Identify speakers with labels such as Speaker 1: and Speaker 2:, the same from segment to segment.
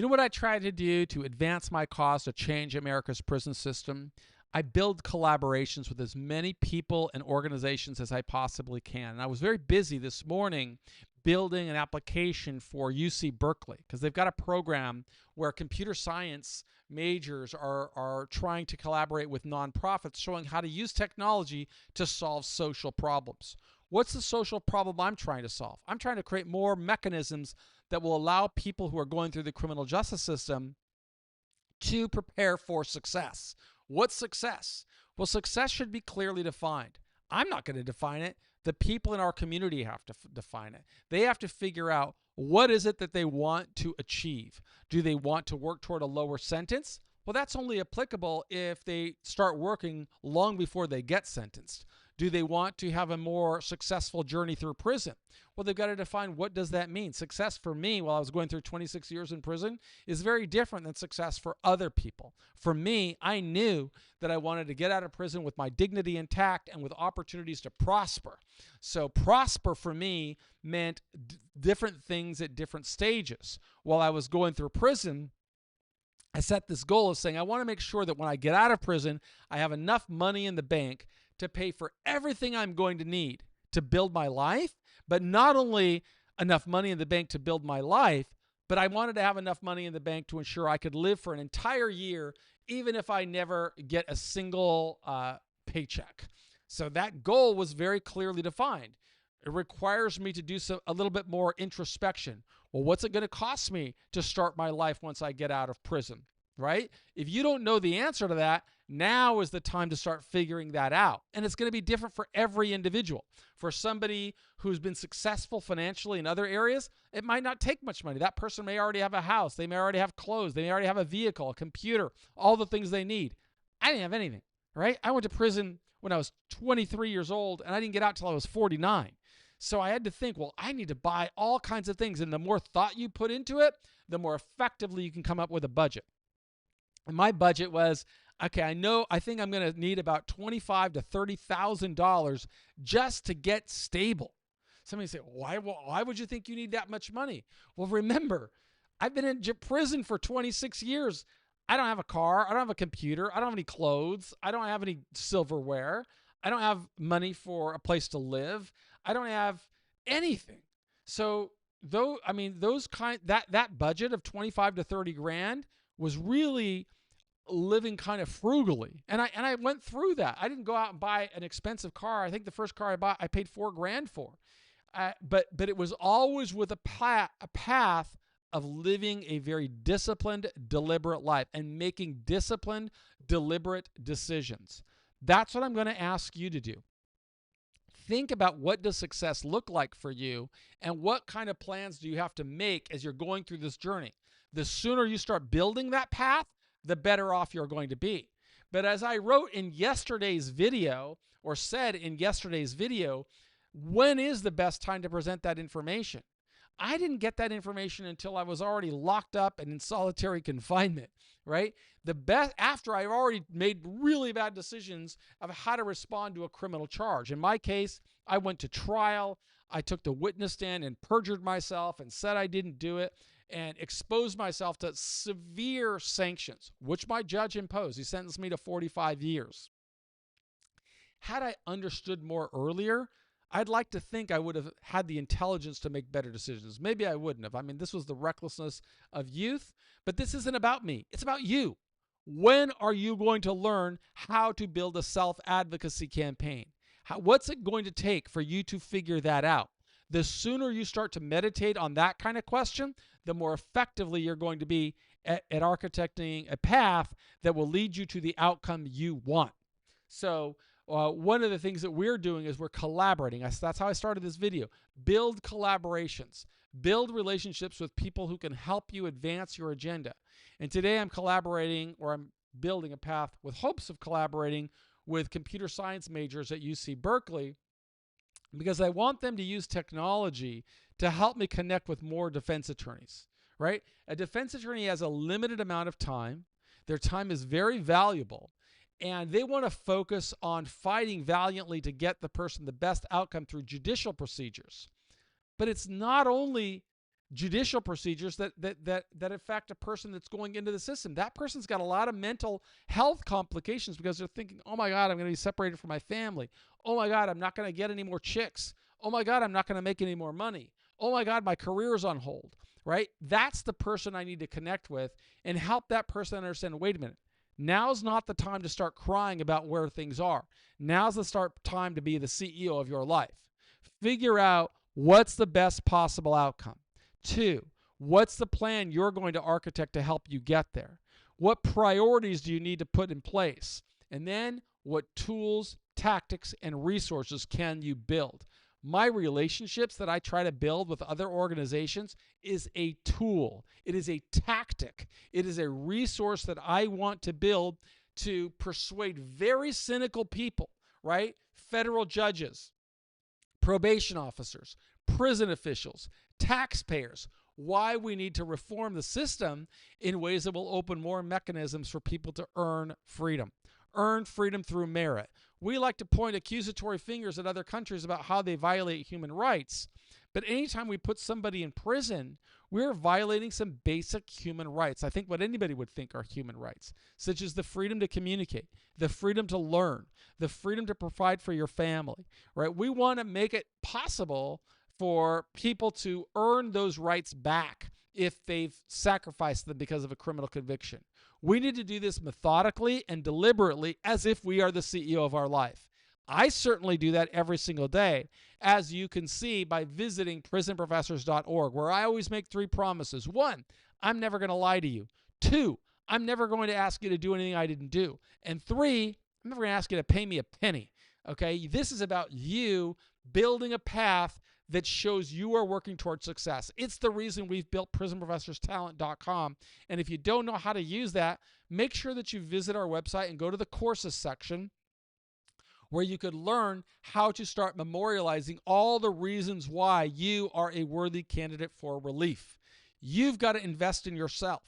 Speaker 1: You know what I try to do to advance my cause to change America's prison system? I build collaborations with as many people and organizations as I possibly can. And I was very busy this morning building an application for UC Berkeley because they've got a program where computer science majors are trying to collaborate with nonprofits, showing how to use technology to solve social problems. What's the social problem I'm trying to solve? I'm trying to create more mechanisms that will allow people who are going through the criminal justice system to prepare for success. What's success? Well, success should be clearly defined. I'm not going to define it. The people in our community have to define it. They have to figure out what is it that they want to achieve. Do they want to work toward a lower sentence? Well, that's only applicable if they start working long before they get sentenced. Do they want to have a more successful journey through prison? Well, they've got to define what does that mean. Success for me, while I was going through 26 years in prison, is very different than success for other people. For me, I knew that I wanted to get out of prison with my dignity intact and with opportunities to prosper. So prosper for me meant different things at different stages. While I was going through prison, I set this goal of saying I want to make sure that when I get out of prison, I have enough money in the bank to pay for everything I'm going to need to build my life, but not only enough money in the bank to build my life, but I wanted to have enough money in the bank to ensure I could live for an entire year, even if I never get a single paycheck. So that goal was very clearly defined. It requires me to do a little bit more introspection. Well, what's it going to cost me to start my life once I get out of prison, right? If you don't know the answer to that, now is the time to start figuring that out. And it's going to be different for every individual. For somebody who's been successful financially in other areas, it might not take much money. That person may already have a house. They may already have clothes. They may already have a vehicle, a computer, all the things they need. I didn't have anything, right? I went to prison when I was 23 years old, and I didn't get out till I was 49. So I had to think, well, I need to buy all kinds of things. And the more thought you put into it, the more effectively you can come up with a budget. And my budget was, okay, I think I'm going to need about $25,000 to $30,000 just to get stable. Somebody say, why would you think you need that much money? Well, remember, I've been in prison for 26 years. I don't have a car. I don't have a computer. I don't have any clothes. I don't have any silverware. I don't have money for a place to live. I don't have anything. So that budget of 25 to 30 grand was really living kind of frugally. And I went through that. I didn't go out and buy an expensive car. I think the first car I bought, I paid $4,000 for. But it was always with a path of living a very disciplined, deliberate life and making disciplined, deliberate decisions. That's what I'm going to ask you to do. Think about what does success look like for you and what kind of plans do you have to make as you're going through this journey. The sooner you start building that path, the better off you're going to be. But as I wrote in yesterday's video, or said in yesterday's video, when is the best time to present that information? I didn't get that information until I was already locked up and in solitary confinement, right? After I already made really bad decisions of how to respond to a criminal charge. In my case, I went to trial. I took the witness stand and perjured myself and said I didn't do it and exposed myself to severe sanctions, which my judge imposed. He sentenced me to 45 years. Had I understood more earlier, I'd like to think I would have had the intelligence to make better decisions. Maybe I wouldn't have. I mean, this was the recklessness of youth, but this isn't about me. It's about you. When are you going to learn how to build a self-advocacy campaign? What's it going to take for you to figure that out? The sooner you start to meditate on that kind of question, the more effectively you're going to be at architecting a path that will lead you to the outcome you want. So one of the things that we're doing is we're collaborating. That's how I started this video. Build collaborations. Build relationships with people who can help you advance your agenda. And today I'm building a path with hopes of collaborating with computer science majors at UC Berkeley, because I want them to use technology to help me connect with more defense attorneys, right? A defense attorney has a limited amount of time. Their time is very valuable, and they want to focus on fighting valiantly to get the person the best outcome through judicial procedures. But it's not only judicial procedures that affect a person that's going into the system. That person's got a lot of mental health complications because they're thinking, oh my God, I'm going to be separated from my family. Oh my God, I'm not going to get any more chicks. Oh my God, I'm not going to make any more money. Oh my God, my career is on hold, right? That's the person I need to connect with and help that person understand, wait a minute, now's not the time to start crying about where things are. Now's the time to be the CEO of your life. Figure out what's the best possible outcome. 2, what's the plan you're going to architect to help you get there? What priorities do you need to put in place? And then what tools, tactics, and resources can you build? My relationships that I try to build with other organizations is a tool. It is a tactic. It is a resource that I want to build to persuade very cynical people, right? Federal judges, probation officers, prison officials, taxpayers, why we need to reform the system in ways that will open more mechanisms for people to earn freedom. Earn freedom through merit. We like to point accusatory fingers at other countries about how they violate human rights. But anytime we put somebody in prison, we're violating some basic human rights. I think what anybody would think are human rights, such as the freedom to communicate, the freedom to learn, the freedom to provide for your family, right? We want to make it possible for people to earn those rights back if they've sacrificed them because of a criminal conviction. We need to do this methodically and deliberately as if we are the CEO of our life. I certainly do that every single day, as you can see by visiting prisonprofessors.org, where I always make 3 promises. 1, I'm never going to lie to you. 2, I'm never going to ask you to do anything I didn't do. And 3, I'm never going to ask you to pay me a penny. Okay? This is about you building a path that shows you are working towards success. It's the reason we've built prisonprofessorstalent.com. And if you don't know how to use that, make sure that you visit our website and go to the courses section, where you could learn how to start memorializing all the reasons why you are a worthy candidate for relief. You've got to invest in yourself.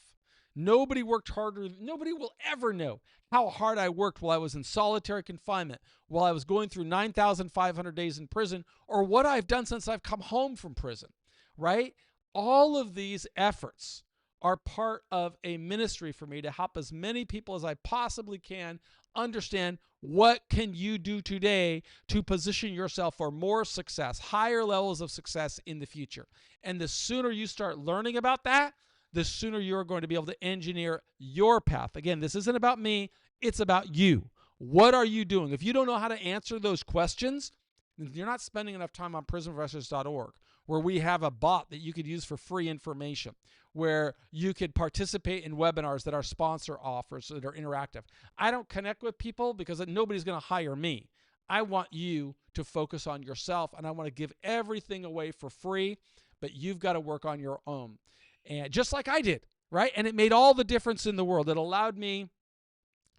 Speaker 1: Nobody worked harder. Nobody will ever know how hard I worked while I was in solitary confinement, while I was going through 9,500 days in prison, or what I've done since I've come home from prison, right? All of these efforts are part of a ministry for me to help as many people as I possibly can understand what can you do today to position yourself for more success, higher levels of success in the future. And the sooner you start learning about that, the sooner you're going to be able to engineer your path. Again, this isn't about me, it's about you. What are you doing? If you don't know how to answer those questions, then you're not spending enough time on prisonprofessors.org, where we have a bot that you could use for free information, where you could participate in webinars that our sponsor offers that are interactive. I don't connect with people because nobody's going to hire me. I want you to focus on yourself, and I want to give everything away for free, but you've got to work on your own. And just like I did, right? And it made all the difference in the world. It allowed me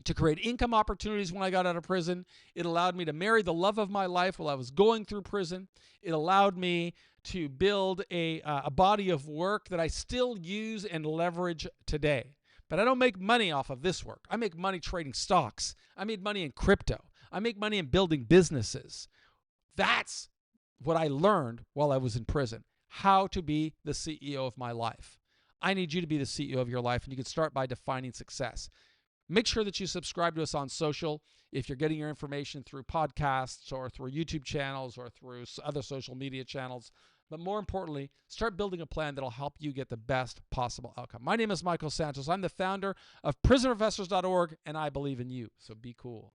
Speaker 1: to create income opportunities when I got out of prison. It allowed me to marry the love of my life while I was going through prison. It allowed me to build a body of work that I still use and leverage today. But I don't make money off of this work. I make money trading stocks. I made money in crypto. I make money in building businesses. That's what I learned while I was in prison. How to be the CEO of my life. I need you to be the CEO of your life, and you can start by defining success. Make sure that you subscribe to us on social if you're getting your information through podcasts or through YouTube channels or through other social media channels. But more importantly, start building a plan that'll help you get the best possible outcome. My name is Michael Santos. I'm the founder of prisonprofessors.org, and I believe in you. So be cool.